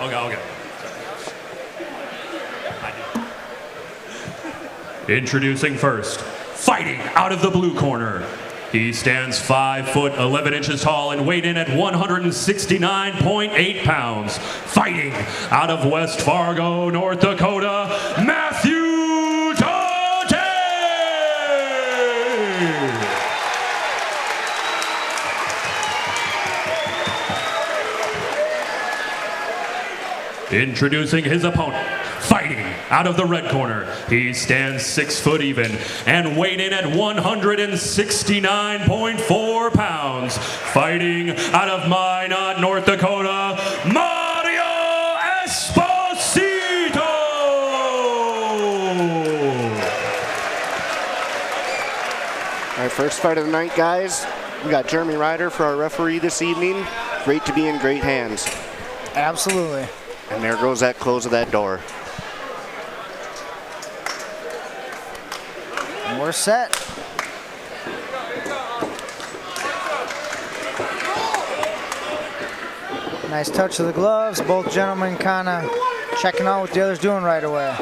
Okay. Introducing first, fighting out of the blue corner. He stands 5 foot 11 inches tall and weighed in at 169.8 pounds. Fighting out of West Fargo, North Dakota, Mathew Totay! Introducing his opponent, fighting out of the red corner. He stands 6 foot even and weighed in at 169.4 pounds. Fighting out of Minot, North Dakota, Mathew Esposito! Our first fight of the night, guys. We got Jeremy Ryder for our referee this evening. Great to be in great hands. Absolutely. And there goes that close of that door. And we're set. Nice touch of the gloves. Both gentlemen kind of checking out what the other's doing right away.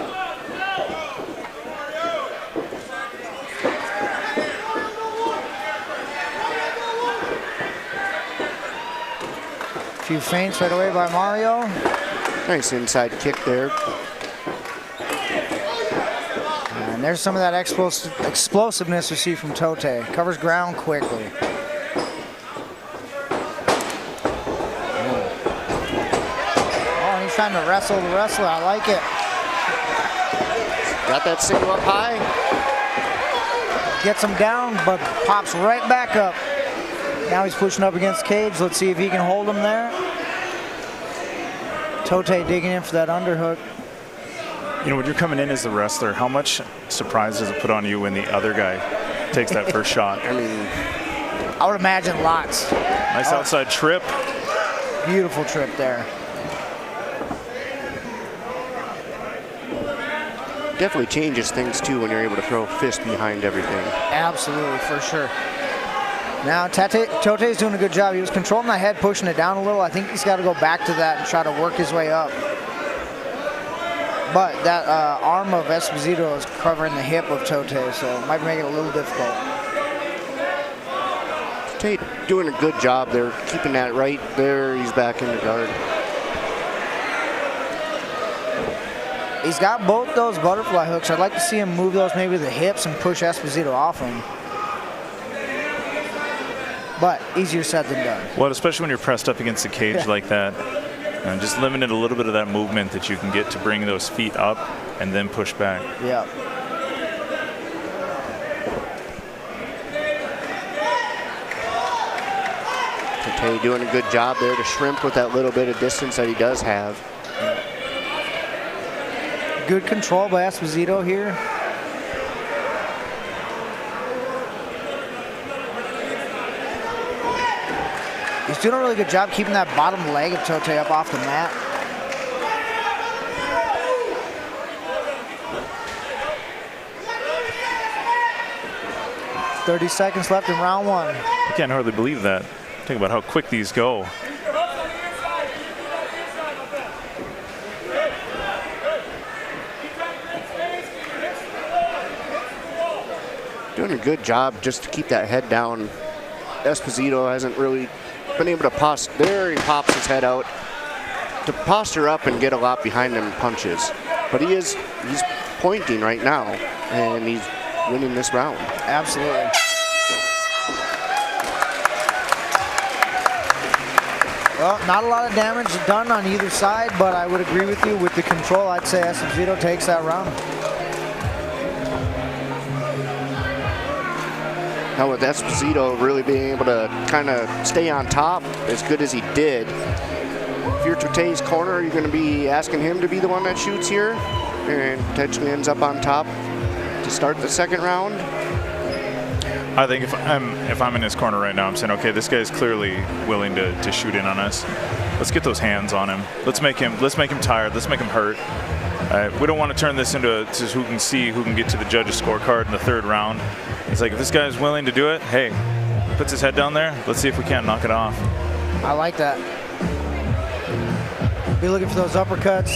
A few feints right away by Mario. Nice inside kick there. And there's some of that explosiveness we see from Totay. Covers ground quickly. Oh, and he's trying to wrestle the wrestler. I like it. Got that single up high. Gets him down, but pops right back up. Now he's pushing up against the cage. Let's see if he can hold him there. Totay digging in for that underhook. You know, when you're coming in as the wrestler, how much surprise does it put on you when the other guy takes that first shot? I mean, I would imagine lots. Nice outside trip. Beautiful trip there. definitely changes things too when you're able to throw a fist behind everything. Absolutely, for sure. Now, Totay's doing a good job. He was controlling that head, pushing it down a little. I think he's got to go back to that and try to work his way up. But that arm of Esposito is covering the hip of Totay, so it might make it a little difficult. Totay doing a good job there, keeping that right there. He's back in the guard. He's got both those butterfly hooks. I'd like to see him move those maybe to the hips and push Esposito off him. But easier said than done. Well, especially when you're pressed up against the cage like that. And just limited a little bit of that movement that you can get to bring those feet up and then push back. Yeah. Totay doing a good job there to shrimp with that little bit of distance that he does have. Good control by Esposito here. He's doing a really good job keeping that bottom leg of Totay up off the mat. "30 seconds left in round one." I can't hardly believe that. Think about how quick these go. Doing a good job just to keep that head down. Esposito hasn't really been able to posture. There he pops his head out to posture up and get a lot behind him punches. But he's pointing right now, and he's winning this round. Absolutely. Well, not a lot of damage done on either side, but I would agree with you with the control. I'd say Esposito takes that round. Now with Esposito really being able to kind of stay on top as good as he did. If you're Totay's corner, you're going to be asking him to be the one that shoots here and potentially ends up on top to start the second round. I think if I'm in his corner right now, I'm saying, okay, this guy's clearly willing to shoot in on us. Let's get those hands on him. Let's make him tired. Let's make him hurt. We don't want to turn this into who can get to the judges' scorecard in the third round. It's like, if this guy's willing to do it, hey, puts his head down there, let's see if we can't knock it off. I like that. Be looking for those uppercuts.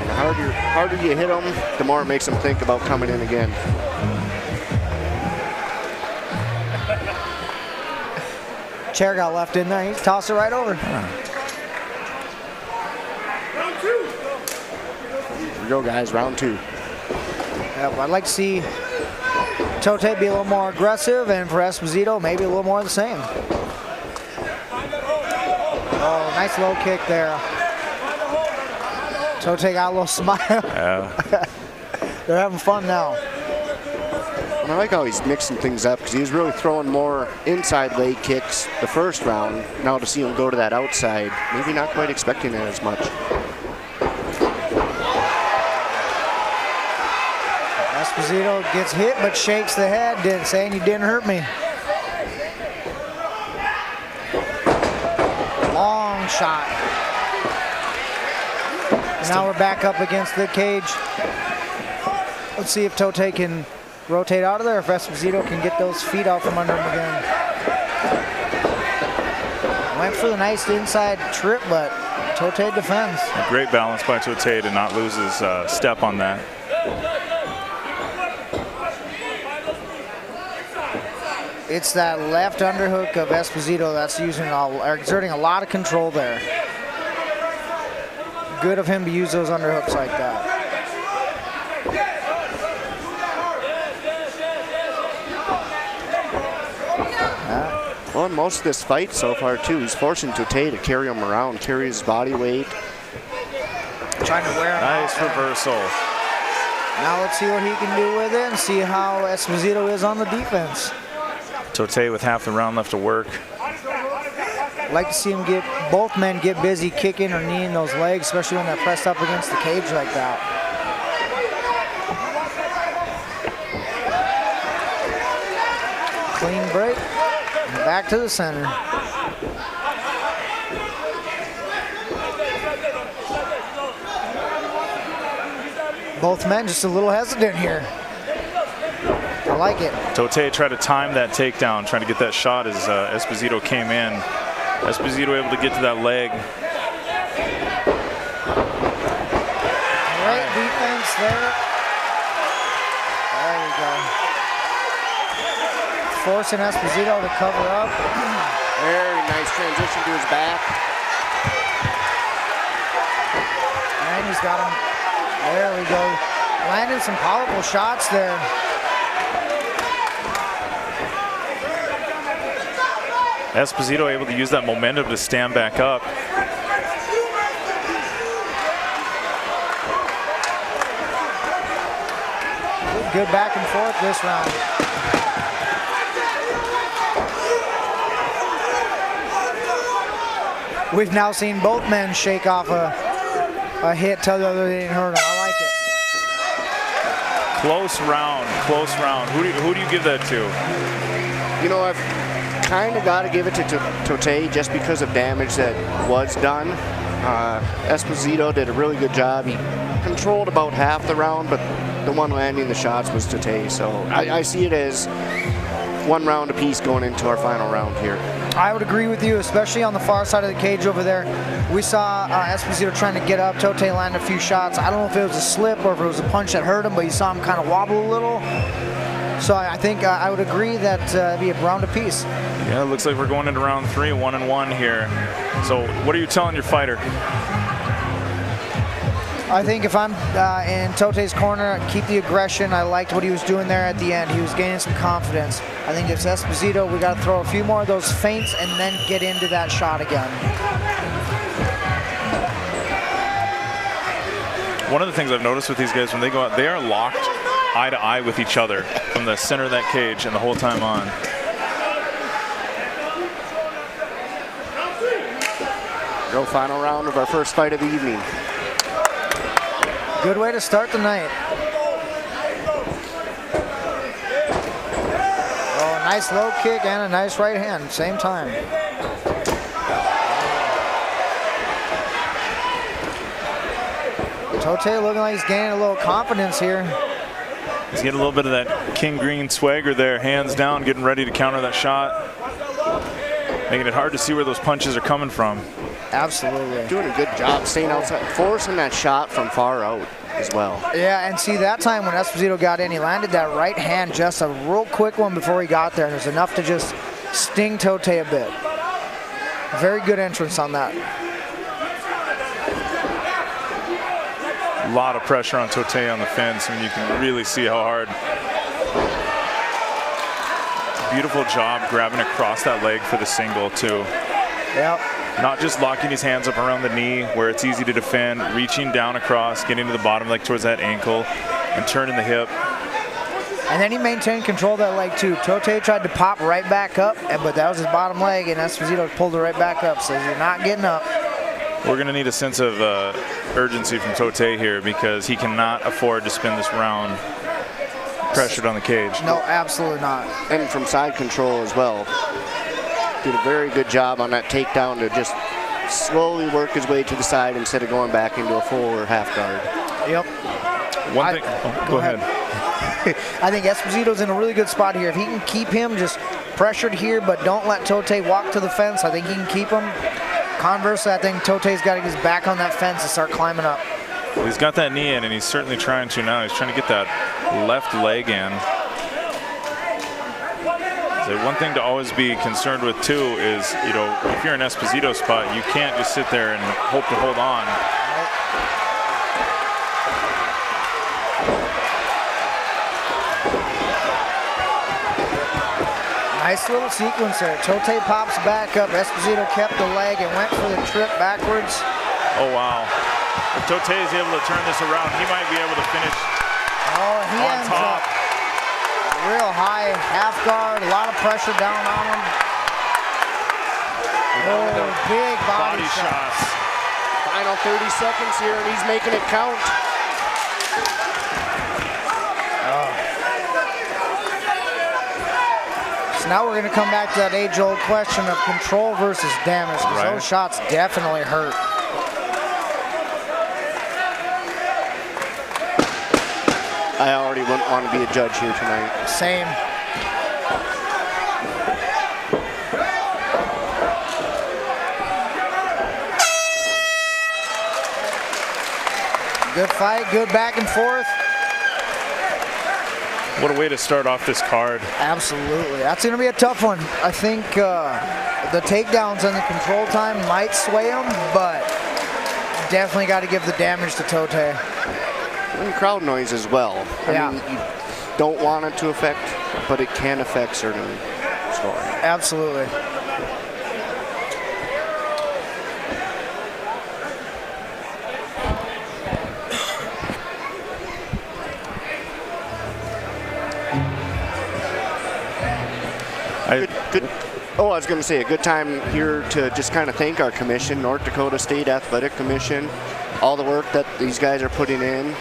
The harder you hit him, the more it makes him think about coming in again. Chair got left in there. He tossed it right over. Here we go, guys. Round 2. Yep, I'd like to see Totay be a little more aggressive, and for Esposito, maybe a little more of the same. Oh, nice low kick there. Totay got a little smile. Yeah. They're having fun now. And I like how he's mixing things up because he was really throwing more inside leg kicks the first round. Now to see him go to that outside, maybe not quite expecting it as much. Esposito gets hit but shakes the head, saying you didn't hurt me. Long shot. And now we're back up against the cage. Let's see if Totay can rotate out of there, if Esposito can get those feet out from under him again. Went for the nice inside trip, but Totay defends. A great balance by Totay to not lose his step on that. It's that left underhook of Esposito that's exerting a lot of control there. Good of him to use those underhooks like that. Well, in most of this fight so far, too, he's forcing Totay to carry him around, carry his body weight. Trying to wear him Nice out. reversal. Now let's see what he can do with it and see how Esposito is on the defense. Totay with half the round left to work. I'd like to see him both men get busy kicking or kneeing those legs, especially when they're pressed up against the cage like that. Clean break. And back to the center. Both men just a little hesitant here. I like it. Totay tried to time that takedown, trying to get that shot as Esposito came in. Esposito able to get to that leg. Great defense there. There we go. Forcing Esposito to cover up. Very nice transition to his back. And he's got him. There we go. Landed some powerful shots there. Esposito able to use that momentum to stand back up. Good back and forth this round. We've now seen both men shake off a hit, tell the other they didn't hurt him. I like it. Close round, close round. Who do you give that to? You know, I've kind of got to give it to Totay just because of damage that was done. Esposito did a really good job. He controlled about half the round, but the one landing the shots was Totay. So I see it as 1 round apiece going into our final round here. I would agree with you, especially on the far side of the cage over there. We saw Esposito trying to get up. Totay landed a few shots. I don't know if it was a slip or if it was a punch that hurt him, but you saw him kind of wobble a little. So I think I would agree that it'd be a round apiece. Yeah, it looks like we're going into round 3, 1-1 here. So what are you telling your fighter? I think if I'm in Totay's corner, keep the aggression. I liked what he was doing there at the end. He was gaining some confidence. I think if it's Esposito, we got to throw a few more of those feints and then get into that shot again. One of the things I've noticed with these guys, when they go out, they are locked eye to eye with each other from the center of that cage and the whole time on. Go final round of our first fight of the evening. Good way to start the night. Oh, a nice low kick and a nice right hand, same time. Totay looking like he's gaining a little confidence here. He's getting a little bit of that King Green swagger there, hands down, getting ready to counter that shot. making it hard to see where those punches are coming from. Absolutely. Doing a good job staying outside, forcing that shot from far out as well. Yeah, and see that time when Esposito got in, he landed that right hand, just a real quick one before he got there, and it was enough to just sting Totay a bit. Very good entrance on that. A lot of pressure on Totay on the fence. I mean, you can really see how hard. Beautiful job grabbing across that leg for the single too. Yep. Not just locking his hands up around the knee where it's easy to defend, reaching down across, getting to the bottom like towards that ankle, and turning the hip. And then he maintained control of that leg too. Totay tried to pop right back up, but that was his bottom leg, and Esposito pulled it right back up, so you're not getting up. We're going to need a sense of urgency from Totay here because he cannot afford to spend this round pressured on the cage. No, absolutely not. And from side control as well. Did a very good job on that takedown to just slowly work his way to the side instead of going back into a full or half guard. Yep. One thing. Go ahead. I think Esposito's in a really good spot here. If he can keep him just pressured here, but don't let Totay walk to the fence, I think he can keep him. Conversely, I think Totay's got to get his back on that fence and start climbing up. Well, he's got that knee in, and he's certainly trying to now. He's trying to get that left leg in. So one thing to always be concerned with too is, you know, if you're in Esposito's spot, you can't just sit there and hope to hold on. Nice little sequence there. Totay pops back up. Esposito kept the leg and went for the trip backwards. Oh, wow. If Totay is able to turn this around, he might be able to finish on top. Real high half guard, a lot of pressure down on him. Oh, big body shots. Final 30 seconds here, and he's making it count. So now we're going to come back to that age-old question of control versus damage, because those shots definitely hurt. I already wouldn't want to be a judge here tonight. Same. Good fight, good back and forth. What a way to start off this card. Absolutely. That's going to be a tough one. I think the takedowns and the control time might sway him, but definitely got to give the damage to Totay. And crowd noise as well. I mean, you don't want it to affect, but it can affect certain scoring. Absolutely. Good. Oh, I was going to say a good time here to just kind of thank our commission, North Dakota State Athletic Commission, all the work that these guys are putting in.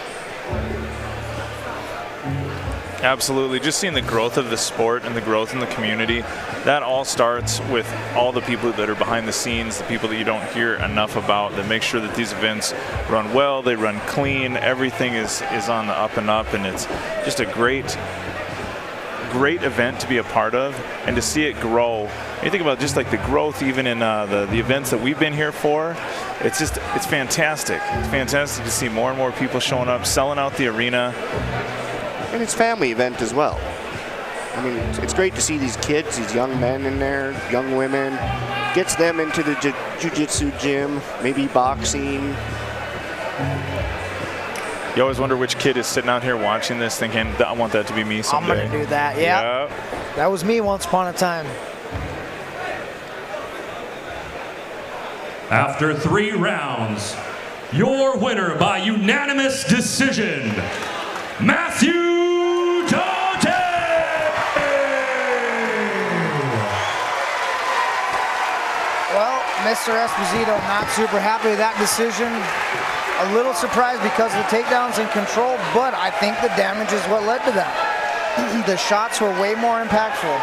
Absolutely. Just seeing the growth of the sport and the growth in the community, that all starts with all the people that are behind the scenes, the people that you don't hear enough about, that make sure that these events run well, they run clean, everything is on the up and up, and it's just a great event to be a part of and to see it grow. You think about just like the growth even in the events that we've been here for, it's fantastic. It's fantastic to see more and more people showing up, selling out the arena. And it's family event as well. I mean, it's great to see these kids, these young men in there, young women, gets them into the jiu-jitsu gym, maybe boxing. You always wonder which kid is sitting out here watching this thinking, I want that to be me someday. I'm going to do that, yeah. That was me once upon a time. After 3 rounds, your winner by unanimous decision, Mathew Totay! Well, Mr. Esposito not super happy with that decision. A little surprised because of the takedowns and control, but I think the damage is what led to that. The shots were way more impactful.